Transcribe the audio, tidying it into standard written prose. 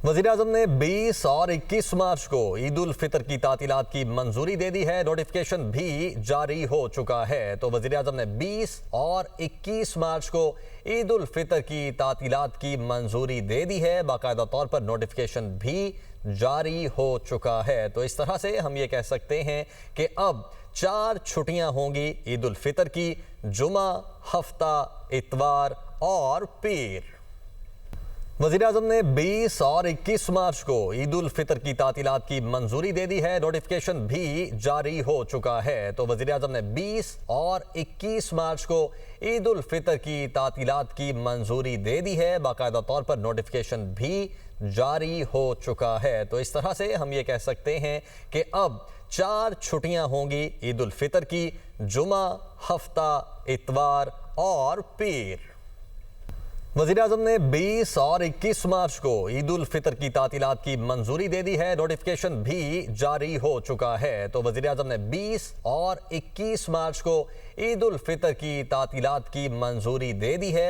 वज़ीर-ए-आज़म ने 20 और 21 मार्च को ईद उल फितर की तातीलात की मंजूरी दे दी है। नोटिफिकेशन भी जारी हो चुका है। तो वज़ीर-ए-आज़म ने 20 और 21 मार्च को ईद उल फितर की तातीलात की मंजूरी दे दी है। बाकायदा तौर पर नोटिफिकेशन भी जारी हो चुका है। तो इस तरह से हम ये कह सकते हैं कि अब 4 छुट्टियां होंगी ईद उल फितर की: जुमा, हफ्ता, इतवार और पीर। वज़ीर-ए-आज़म ने 20 और 21 मार्च को ईद उल फितर की तातीलात की मंजूरी दे दी है। नोटिफिकेशन भी जारी हो चुका है। तो वज़ीर-ए-आज़म ने 20 और 21 मार्च को ईद उल फितर की तातीलात की मंजूरी दे दी है। बाकायदा तौर पर नोटिफिकेशन भी जारी हो चुका है। तो इस तरह से हम ये कह सकते हैं कि अब 4 छुट्टियां होंगी ईद उल फितर की: जुमा, हफ्ता, इतवार और पीर। वज़ीर-ए-आज़म ने 20 और 21 मार्च को ईद उल फितर की तातीलात की मंजूरी दे दी है। नोटिफिकेशन भी जारी हो चुका है। तो वज़ीर-ए-आज़म ने 20 और 21 मार्च को ईद उल फितर की तातीलात की मंजूरी दे दी है।